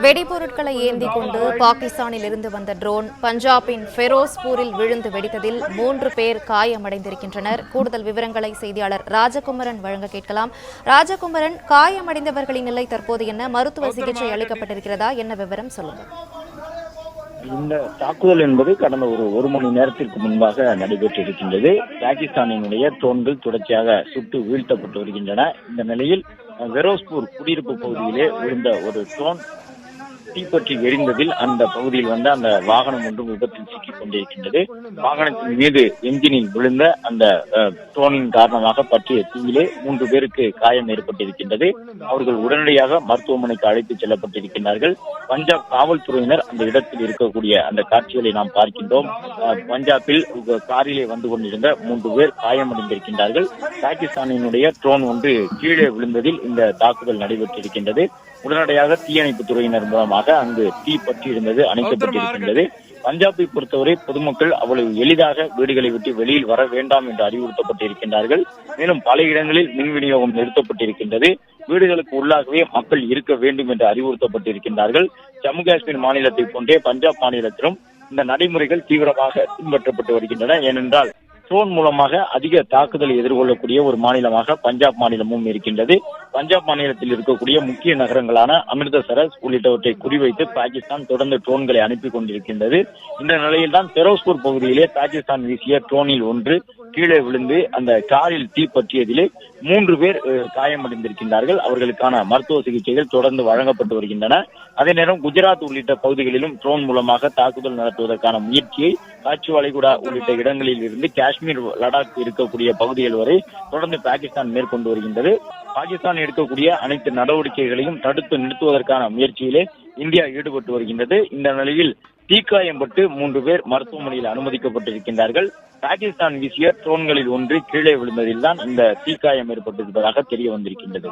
வெடிபொருட்களை ஏந்தி கொண்டு பாகிஸ்தானில் இருந்து வந்த ட்ரோன் பஞ்சாபின் ஃபெரோஸ்பூரில் விழுந்து வெடித்ததில் 3 பேர் காயமடைந்திருக்கின்றனர். கூடுதல் விவரங்களை செய்தியாளர் ராஜகுமரன் வழங்க கேட்கலாம். ராஜகுமரன், காயமடைந்தவர்களின் நிலை தற்போது என்ன? மருத்துவ சிகிச்சை அளிக்கப்பட்டிருக்கிறதா? என்ன விவரம் சொல்லுங்கள். இந்த தாக்குதல் என்பது கடந்த ஒரு மணி நேரத்திற்கு முன்பாக நடைபெற்றிருக்கின்றது. பாகிஸ்தானினுடைய ட்ரோன்கள் தொடர்ச்சியாக சுட்டு வீழ்த்தப்பட்டு வருகின்றன. இந்த நிலையில் ஃபெரோஸ்பூர் குடியிருப்பு பகுதியிலே விழுந்த ஒரு ட்ரோன் தீப்பற்றி எரிந்ததில் அந்த பகுதியில் வந்த அந்த வாகனம் ஒன்று விபத்தில் சிக்கிக் கொண்டிருக்கின்றது. வாகனத்தின் மீது என்ஜினில் விழுந்த அந்த ட்ரோனின் காரணமாக பற்றிய தீயிலே 3 பேருக்கு காயம் ஏற்பட்டிருக்கின்றது. அவர்கள் உடனடியாக மருத்துவமனைக்கு அழைத்து செல்லப்பட்டிருக்கிறார்கள். பஞ்சாப் காவல்துறையினர் அந்த இடத்தில் இருக்கக்கூடிய அந்த காட்சிகளை நாம் பார்க்கின்றோம். பஞ்சாபில் காரிலே வந்து கொண்டிருந்த 3 பேர் காயமடைந்திருக்கின்றார்கள். பாகிஸ்தானினுடைய ட்ரோன் ஒன்று கீழே விழுந்ததில் இந்த தாக்குதல் நடைபெற்றிருக்கின்றது. உடனடியாக தீயணைப்பு துறையினர் மூலமாக அங்கு தீ பற்றி இருந்தது அணைக்கப்பட்டிருக்கின்றது. பஞ்சாபை பொறுத்தவரை பொதுமக்கள் அவ்வளவு எளிதாக வீடுகளை விட்டு வெளியில் வர வேண்டாம் என்று அறிவுறுத்தப்பட்டிருக்கின்றார்கள். மேலும் பல இடங்களில் மின் விநியோகம் நிறுத்தப்பட்டிருக்கின்றது. வீடுகளுக்கு உள்ளாகவே மக்கள் இருக்க வேண்டும் என்று அறிவுறுத்தப்பட்டிருக்கின்றார்கள். ஜம்மு காஷ்மீர் மாநிலத்தை போன்றே பஞ்சாப் மாநிலத்திலும் இந்த நடைமுறைகள் தீவிரமாக பின்பற்றப்பட்டு வருகின்றன. ஏனென்றால் ட்ரோன் மூலமாக அதிக தாக்குதலை எதிர்கொள்ளக்கூடிய ஒரு மாநிலமாக பஞ்சாப் மாநிலமும் இருக்கின்றது. பஞ்சாப் மாநிலத்தில் இருக்கக்கூடிய முக்கிய நகரங்களான அமிர்தசரஸ் உள்ளிட்டவற்றை குறிவைத்து பாகிஸ்தான் தொடர்ந்து ட்ரோன்களை அனுப்பி கொண்டிருக்கின்றது. இந்த நிலையில்தான் ஃபெரோஸ்பூர் பகுதியிலே பாகிஸ்தான் வீசிய ட்ரோனில் ஒன்று கீழே விழுந்து அந்த காரில் தீ பற்றியதிலே 3 பேர் காயமடைந்திருக்கின்றார்கள். அவர்களுக்கான மருத்துவ சிகிச்சைகள் தொடர்ந்து வழங்கப்பட்டு வருகின்றன. அதே நேரம் குஜராத் உள்ளிட்ட பகுதிகளிலும் ட்ரோன் மூலமாக தாக்குதல் நடத்துவதற்கான முயற்சியை காட்சி வளைகுடா உள்ளிட்ட இடங்களில் இருந்து காஷ்மீர், லடாக் இருக்கக்கூடிய பகுதிகள் வரை தொடர்ந்து பாகிஸ்தான் மேற்கொண்டு வருகின்றது. பாகிஸ்தான் எடுக்கக்கூடிய அனைத்து நடவடிக்கைகளையும் தடுத்து நிறுத்துவதற்கான முயற்சியிலே இந்தியா ஈடுபட்டு வருகின்றது. இந்த நிலையில் தீக்காயம்பட்டு 3 பேர் மருத்துவமனையில் அனுமதிக்கப்பட்டிருக்கின்றார்கள். பாகிஸ்தான் வீசிய ட்ரோன்களில் ஒன்று கீழே விழுந்ததில் தான் இந்த தீக்காயம் ஏற்பட்டிருப்பதாக தெரிய வந்திருக்கின்றது.